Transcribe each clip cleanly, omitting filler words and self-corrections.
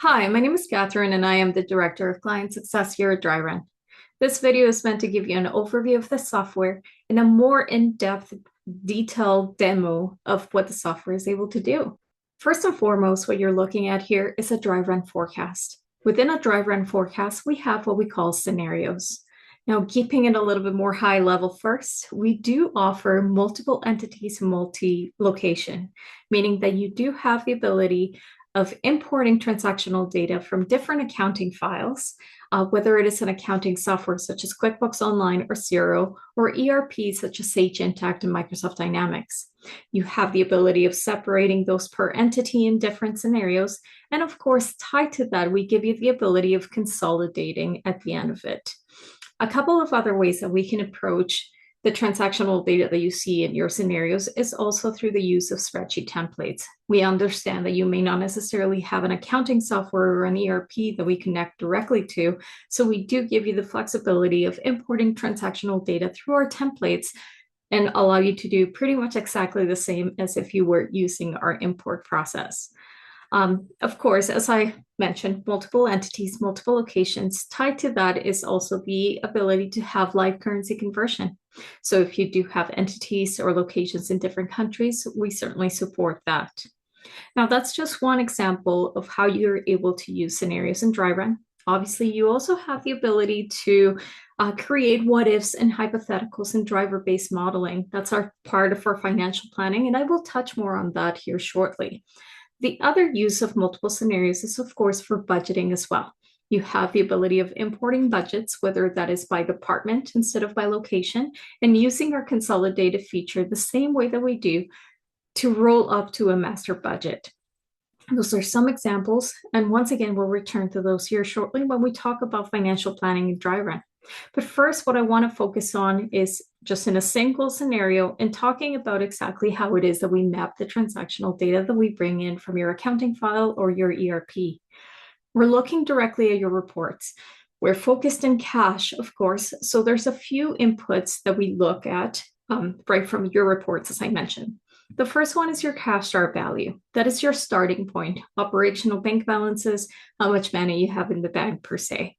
Hi, my name is Catherine, and I am the Director of Client Success here at Dryrun. This video is meant to give you an overview of the software and a more in-depth, detailed demo of what the software is able to do. First and foremost, what you're looking at here is a Dryrun forecast. Within a Dryrun forecast, we have what we call scenarios. Now, keeping it a little bit more high level first, we do offer multiple entities, multi-location, meaning that you do have the ability of importing transactional data from different accounting files, whether it is an accounting software such as QuickBooks Online or Xero, or ERP such as Sage Intacct and Microsoft Dynamics. You have the ability of separating those per entity in different scenarios. And of course, tied to that, we give you the ability of consolidating at the end of it. A couple of other ways that we can approach the transactional data that you see in your scenarios is also through the use of spreadsheet templates. We understand that you may not necessarily have an accounting software or an ERP that we connect directly to, so we do give you the flexibility of importing transactional data through our templates and allow you to do pretty much exactly the same as if you were using our import process. Of course, as I mentioned, multiple entities, multiple locations. Tied to that is also the ability to have live currency conversion. So if you do have entities or locations in different countries, we certainly support that. Now, that's just one example of how you're able to use scenarios in Dryrun. Obviously, you also have the ability to create what ifs and hypotheticals in driver-based modeling. That's our part of our financial planning, and I will touch more on that here shortly. The other use of multiple scenarios is, of course, for budgeting as well. You have the ability of importing budgets, whether that is by department instead of by location, and using our consolidated feature the same way that we do to roll up to a master budget. Those are some examples, and once again, we'll return to those here shortly when we talk about financial planning in Dryrun. But first, what I want to focus on is just in a single scenario and talking about exactly how it is that we map the transactional data that we bring in from your accounting file or your ERP. We're looking directly at your reports. We're focused in cash, of course, so there's a few inputs that we look at right from your reports, as I mentioned. The first one is your cash start value. That is your starting point, operational bank balances, how much money you have in the bank per se.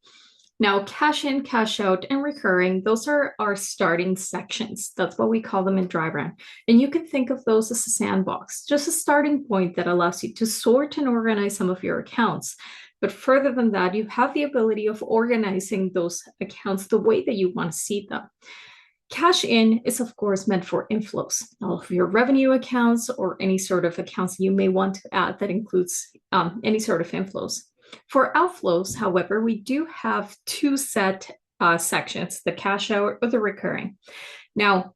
Now, cash in, cash out, and recurring, those are our starting sections. That's what we call them in Dryrun. And you can think of those as a sandbox, just a starting point that allows you to sort and organize some of your accounts. But further than that, you have the ability of organizing those accounts the way that you want to see them. Cash in is, of course, meant for inflows, all of your revenue accounts or any sort of accounts you may want to add that includes any sort of inflows. For outflows, however, we do have two set sections, the cash out or the recurring. Now,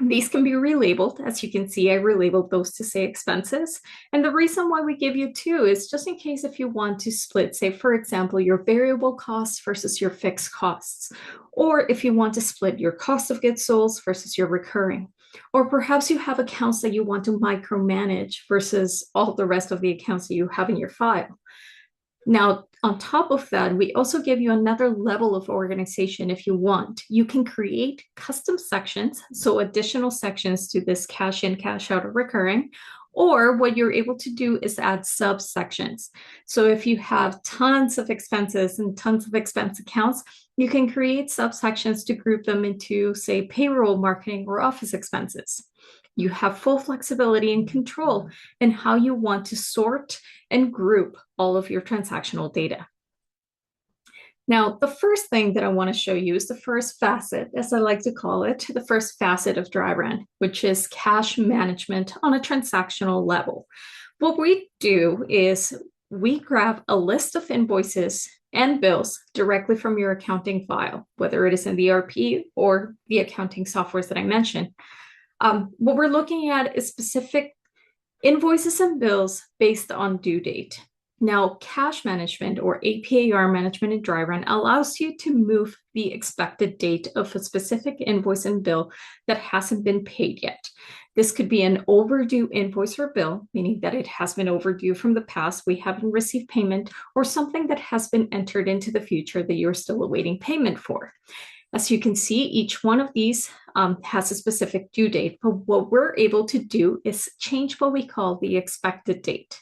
these can be relabeled. As you can see, I relabeled those to say expenses. And the reason why we give you two is just in case if you want to split, say, for example, your variable costs versus your fixed costs, or if you want to split your cost of goods sold versus your recurring. Or perhaps you have accounts that you want to micromanage versus all the rest of the accounts that you have in your file. Now, on top of that, we also give you another level of organization if you want. You can create custom sections, so additional sections to this cash in, cash out, or recurring. Or what you're able to do is add subsections. So if you have tons of expenses and tons of expense accounts, you can create subsections to group them into, say, payroll, marketing, or office expenses. You have full flexibility and control in how you want to sort and group all of your transactional data. Now, the first thing that I want to show you is the first facet, as I like to call it, the first facet of Dryrun, which is cash management on a transactional level. What we do is we grab a list of invoices and bills directly from your accounting file, whether it is in the ERP or the accounting softwares that I mentioned. What we're looking at is specific invoices and bills based on due date. Now, cash management or APAR management in Dryrun allows you to move the expected date of a specific invoice and bill that hasn't been paid yet. This could be an overdue invoice or bill, meaning that it has been overdue from the past, we haven't received payment, or something that has been entered into the future that you're still awaiting payment for. As you can see, each one of these has a specific due date, but what we're able to do is change what we call the expected date.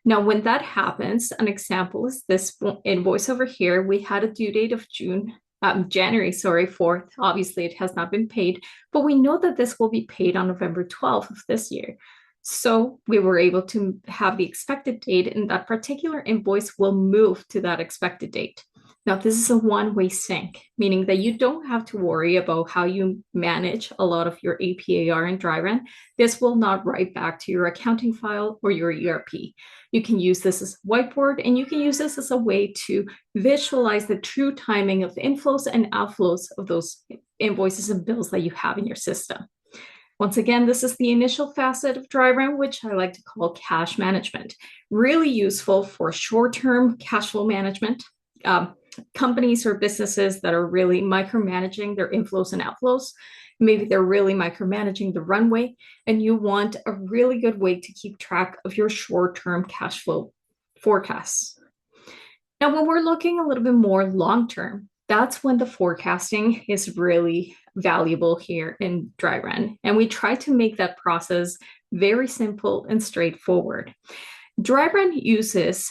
Now, when that happens, an example is this invoice over here. We had a due date of January 4th. Obviously, it has not been paid, but we know that this will be paid on November 12th of this year. So we were able to have the expected date, and that particular invoice will move to that expected date. Now, this is a one-way sync, meaning that you don't have to worry about how you manage a lot of your APAR and Dryrun. This will not write back to your accounting file or your ERP. You can use this as a whiteboard, and you can use this as a way to visualize the true timing of the inflows and outflows of those invoices and bills that you have in your system. Once again, this is the initial facet of Dryrun, which I like to call cash management. Really useful for short-term cash flow management. Companies or businesses that are really micromanaging their inflows and outflows. Maybe they're really micromanaging the runway, and you want a really good way to keep track of your short-term cash flow forecasts. Now, when we're looking a little bit more long-term, that's when the forecasting is really valuable here in Dryrun. And we try to make that process very simple and straightforward. Dryrun uses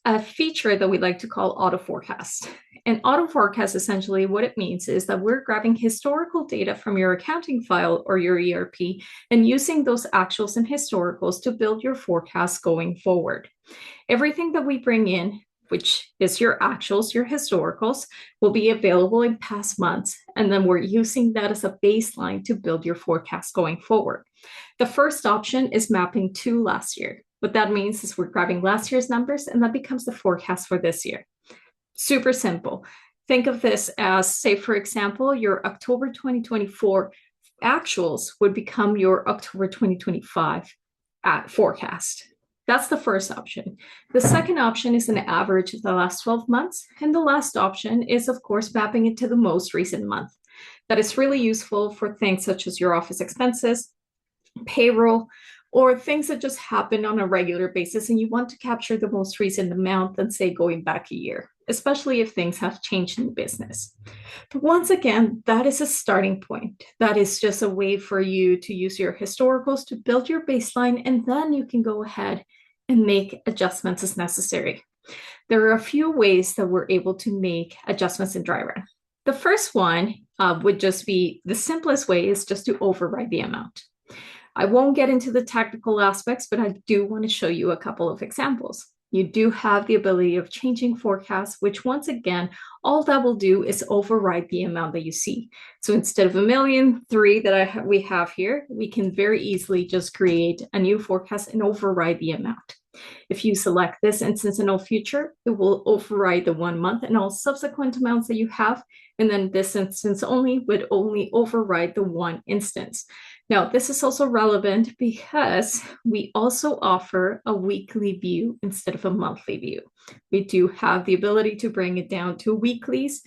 a feature that we like to call auto forecast. And auto forecast, essentially what it means is that we're grabbing historical data from your accounting file or your ERP and using those actuals and historicals to build your forecast going forward. Everything that we bring in, which is your actuals, your historicals, will be available in past months. And then we're using that as a baseline to build your forecast going forward. The first option is mapping to last year. What that means is we're grabbing last year's numbers, and that becomes the forecast for this year. Super simple. Think of this as, say, for example, your October 2024 actuals would become your October 2025 forecast. That's the first option. The second option is an average of the last 12 months. And the last option is, of course, mapping it to the most recent month. That is really useful for things such as your office expenses, payroll, or things that just happen on a regular basis, and you want to capture the most recent amount than, say, going back a year, especially if things have changed in the business. But once again, that is a starting point. That is just a way for you to use your historicals to build your baseline, and then you can go ahead and make adjustments as necessary. There are a few ways that we're able to make adjustments in Dryrun. The first one would just be, the simplest way is just to override the amount. I won't get into the technical aspects, but I do want to show you a couple of examples. You do have the ability of changing forecasts, which once again, all that will do is override the amount that you see. So instead of 1,000,003 that we have here, we can very easily just create a new forecast and override the amount. If you select this instance in all future, it will override the 1 month and all subsequent amounts that you have. And then this instance only would only override the one instance. Now, this is also relevant because we also offer a weekly view instead of a monthly view. We do have the ability to bring it down to weeklies,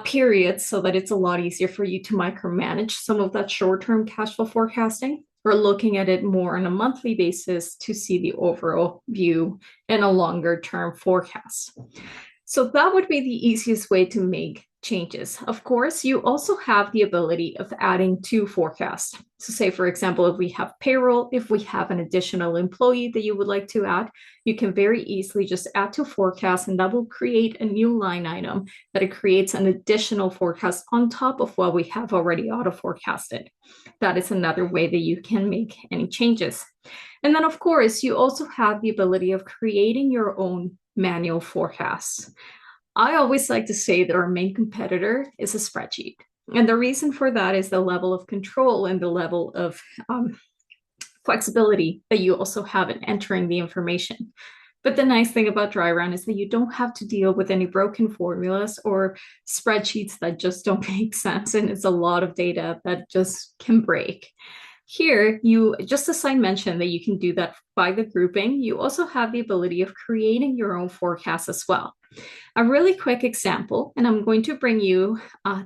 periods, so that it's a lot easier for you to micromanage some of that short-term cash flow forecasting. We're looking at it more on a monthly basis to see the overall view and a longer-term forecast. So that would be the easiest way to make changes. Of course, you also have the ability of adding to forecasts. So say, for example, if we have payroll, if we have an additional employee that you would like to add, you can very easily just add to forecast, and that will create a new line item that it creates an additional forecast on top of what we have already auto forecasted. That is another way that you can make any changes. And then, of course, you also have the ability of creating your own manual forecasts. I always like to say that our main competitor is a spreadsheet. And the reason for that is the level of control and the level of flexibility that you also have in entering the information. But the nice thing about Dryrun is that you don't have to deal with any broken formulas or spreadsheets that just don't make sense. And it's a lot of data that just can break. Here, just as I mentioned that you can do that by the grouping, you also have the ability of creating your own forecast as well. A really quick example, and I'm going to bring you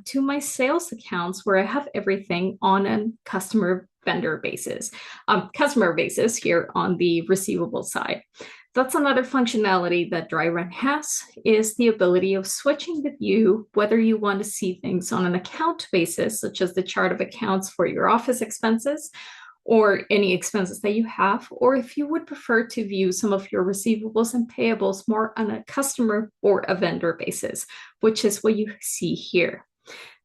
to my sales accounts where I have everything on a customer basis here on the receivable side. That's another functionality that Dryrun has, is the ability of switching the view, whether you want to see things on an account basis, such as the chart of accounts for your office expenses, or any expenses that you have, or if you would prefer to view some of your receivables and payables more on a customer or a vendor basis, which is what you see here.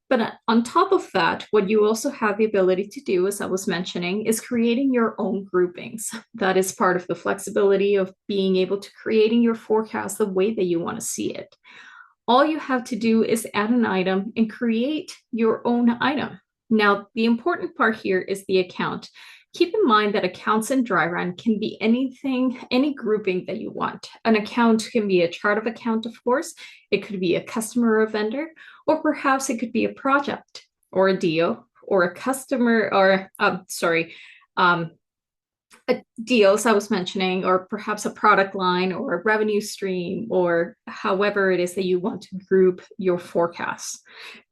But on top of that, what you also have the ability to do, as I was mentioning, is creating your own groupings. That is part of the flexibility of being able to creating your forecast the way that you want to see it. All you have to do is add an item and create your own item. Now, the important part here is the account. Keep in mind that accounts in Dryrun can be anything, any grouping that you want. An account can be a chart of account, of course. It could be a customer or a vendor, or perhaps it could be a project or a deal or a customer or, a deal, as I was mentioning, or perhaps a product line or a revenue stream, or however it is that you want to group your forecasts.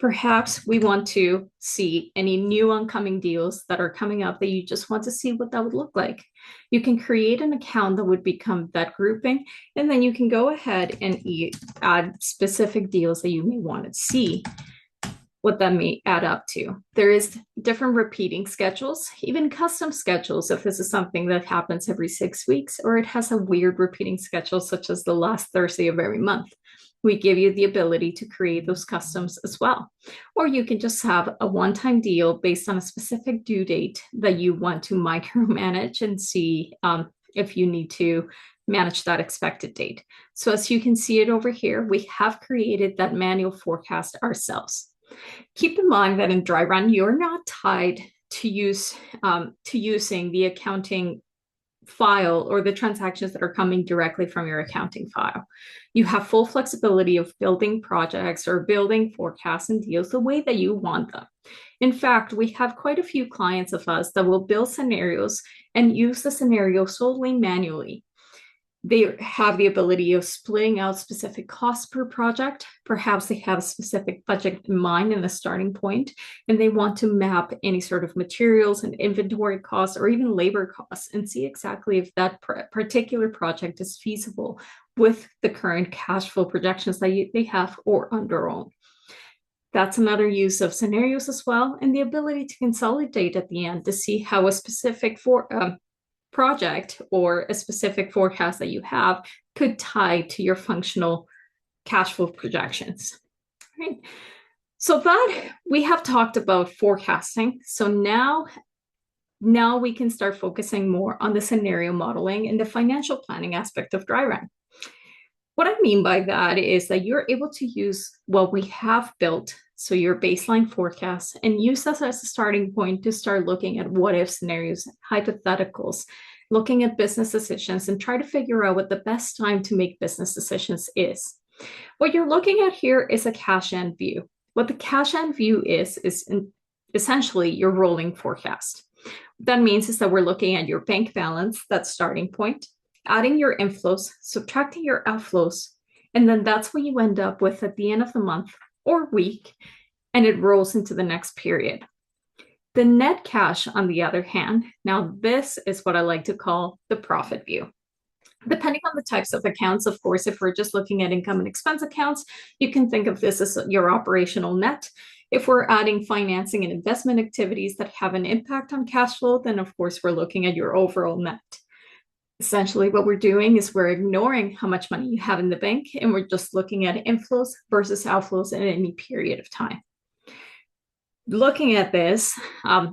Perhaps we want to see any new oncoming deals that are coming up that you just want to see what that would look like. You can create an account that would become that grouping, and then you can go ahead and add specific deals that you may want to see what that may add up to. There is different repeating schedules, even custom schedules, if this is something that happens every 6 weeks, or it has a weird repeating schedule, such as the last Thursday of every month. We give you the ability to create those customs as well. Or you can just have a one-time deal based on a specific due date that you want to micromanage and see if you need to manage that expected date. So as you can see it over here, we have created that manual forecast ourselves. Keep in mind that in Dryrun, you're not tied to using the accounting file or the transactions that are coming directly from your accounting file. You have full flexibility of building projects or building forecasts and deals the way that you want them. In fact, we have quite a few clients of us that will build scenarios and use the scenario solely manually. They have the ability of splitting out specific costs per project. Perhaps they have a specific budget in mind in the starting point, and they want to map any sort of materials and inventory costs or even labor costs and see exactly if that particular project is feasible with the current cash flow projections that they have or on their own. That's another use of scenarios as well, and the ability to consolidate at the end to see how a specific project or a specific forecast that you have could tie to your functional cash flow projections. Right? So that we have talked about forecasting. So now we can start focusing more on the scenario modeling and the financial planning aspect of Dryrun. What I mean by that is that you're able to use what we have built, so your baseline forecast, and use this as a starting point to start looking at what if scenarios, hypotheticals, looking at business decisions, and try to figure out what the best time to make business decisions is. What you're looking at here is a cash end view. What the cash end view is essentially your rolling forecast. What that means is that we're looking at your bank balance, that starting point, adding your inflows, subtracting your outflows, and then that's what you end up with at the end of the month or week, and it rolls into the next period. The net cash, on the other hand, now this is what I like to call the profit view. Depending on the types of accounts, of course, if we're just looking at income and expense accounts, you can think of this as your operational net. If we're adding financing and investment activities that have an impact on cash flow, then of course we're looking at your overall net. Essentially, what we're doing is we're ignoring how much money you have in the bank, and we're just looking at inflows versus outflows in any period of time. Looking at this,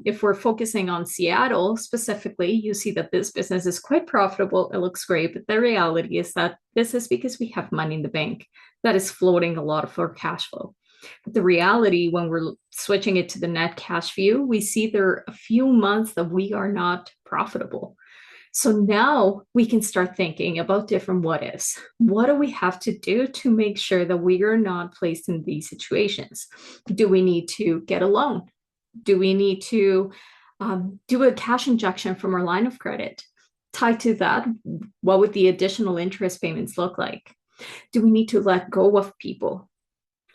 if we're focusing on Seattle specifically, you see that this business is quite profitable. It looks great, but the reality is that this is because we have money in the bank that is floating a lot of our cash flow. But the reality, when we're switching it to the net cash view, we see there are a few months that we are not profitable. So now we can start thinking about different what ifs. What do we have to do to make sure that we are not placed in these situations? Do we need to get a loan? Do we need to do a cash injection from our line of credit? Tied to that, what would the additional interest payments look like? Do we need to let go of people?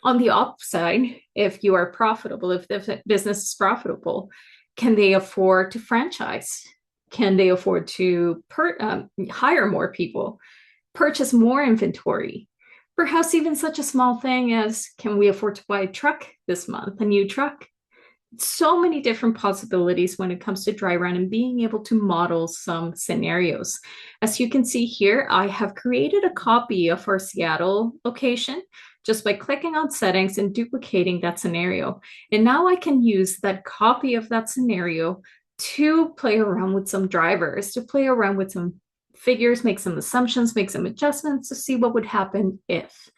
On the upside, if you are profitable, if the business is profitable, can they afford to franchise? Can they afford to hire more people, purchase more inventory? Perhaps even such a small thing as, can we afford to buy a truck this month, a new truck? so many different possibilities when it comes to Dryrun and being able to model some scenarios. As you can see here, I have created a copy of our Seattle location just by clicking on settings and duplicating that scenario. And now I can use that copy of that scenario to play around with some drivers, to play around with some figures, make some assumptions, make some adjustments to see what would happen if.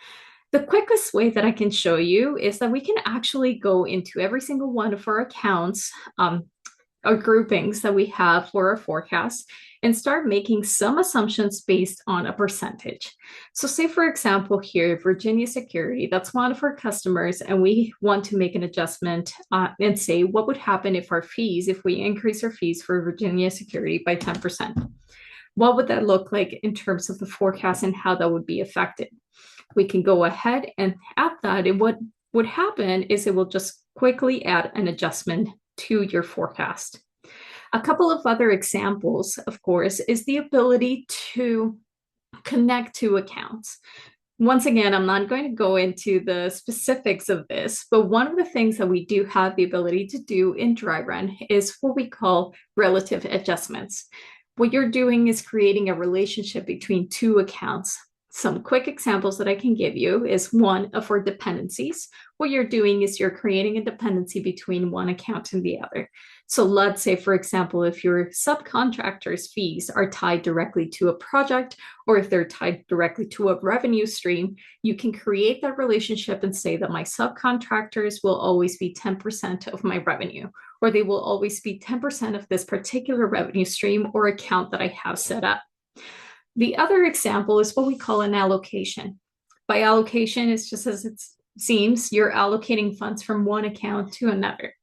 The quickest way that I can show you is that we can actually go into every single one of our accounts or groupings that we have for our forecast and start making some assumptions based on a percentage. So say, for example, here, Virginia Security, that's one of our customers, and we want to make an adjustment and say what would happen if if we increase our fees for Virginia Security by 10%. What would that look like in terms of the forecast and how that would be affected? We can go ahead and add that. And what would happen is it will just quickly add an adjustment to your forecast. A couple of other examples, of course, is the ability to connect to accounts. Once again, I'm not going to go into the specifics of this, but one of the things that we do have the ability to do in Dryrun is what we call relative adjustments. What you're doing is creating a relationship between two accounts. Some quick examples that I can give you is one of our dependencies. What you're doing is you're creating a dependency between one account and the other. So let's say, for example, if your subcontractors' fees are tied directly to a project, or if they're tied directly to a revenue stream, you can create that relationship and say that my subcontractors will always be 10% of my revenue, or they will always be 10% of this particular revenue stream or account that I have set up. The other example is what we call an allocation. By allocation, it's just as it seems, you're allocating funds from one account to another.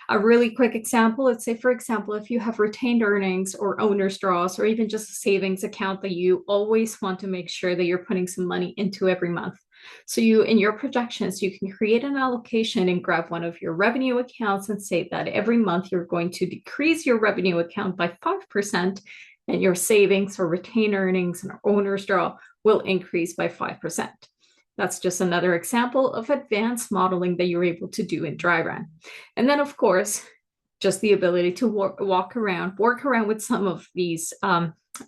A really quick example, let's say, for example, if you have retained earnings or owner's draws, or even just a savings account that you always want to make sure that you're putting some money into every month. So in your projections, you can create an allocation and grab one of your revenue accounts and say that every month you're going to decrease your revenue account by 5%, and your savings or retained earnings and owner's draw will increase by 5%. That's just another example of advanced modeling that you're able to do in Dryrun. And then, of course, just the ability to work around with some of these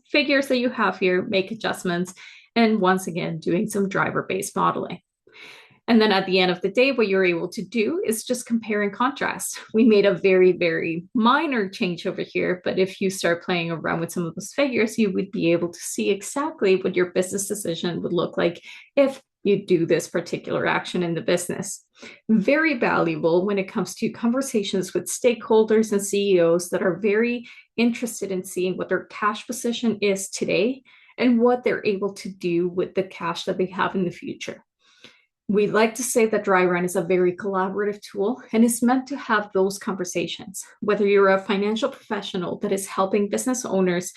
figures that you have here, make adjustments, and once again, doing some driver-based modeling. And then at the end of the day, what you're able to do is just compare and contrast. We made a very, very minor change over here, but if you start playing around with some of those figures, you would be able to see exactly what your business decision would look like if you do this particular action in the business. Very valuable when it comes to conversations with stakeholders and CEOs that are very interested in seeing what their cash position is today and what they're able to do with the cash that they have in the future. We like to say that Dryrun is a very collaborative tool and is meant to have those conversations. Whether you're a financial professional that is helping business owners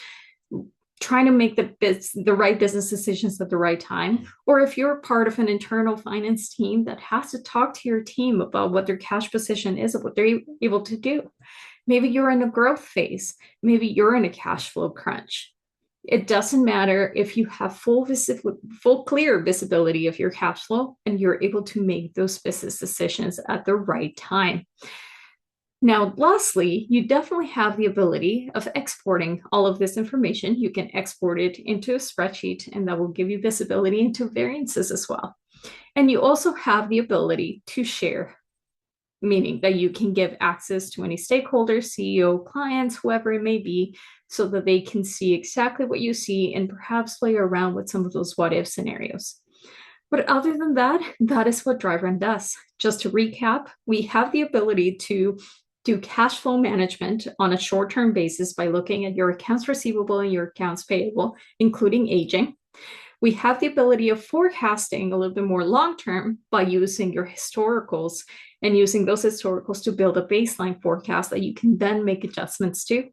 trying to make the right business decisions at the right time, or if you're part of an internal finance team that has to talk to your team about what their cash position is and what they're able to do. Maybe you're in a growth phase. Maybe you're in a cash flow crunch. It doesn't matter if you have full clear visibility of your cash flow and you're able to make those business decisions at the right time. Now, lastly, you definitely have the ability of exporting all of this information. You can export it into a spreadsheet, and that will give you visibility into variances as well. And you also have the ability to share, meaning that you can give access to any stakeholders, CEO, clients, whoever it may be, so that they can see exactly what you see and perhaps play around with some of those what-if scenarios. But other than that, that is what Dryrun does. Just to recap, we have the ability to do cash flow management on a short-term basis by looking at your accounts receivable and your accounts payable, including aging. We have the ability of forecasting a little bit more long-term by using your historicals and using those historicals to build a baseline forecast that you can then make adjustments to.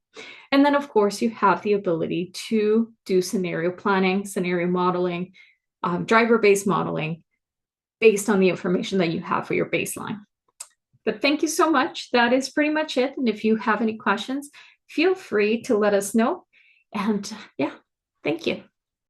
And then, of course, you have the ability to do scenario planning, scenario modeling, driver-based modeling based on the information that you have for your baseline. But thank you so much. That is pretty much it. And if you have any questions, feel free to let us know. And yeah, thank you.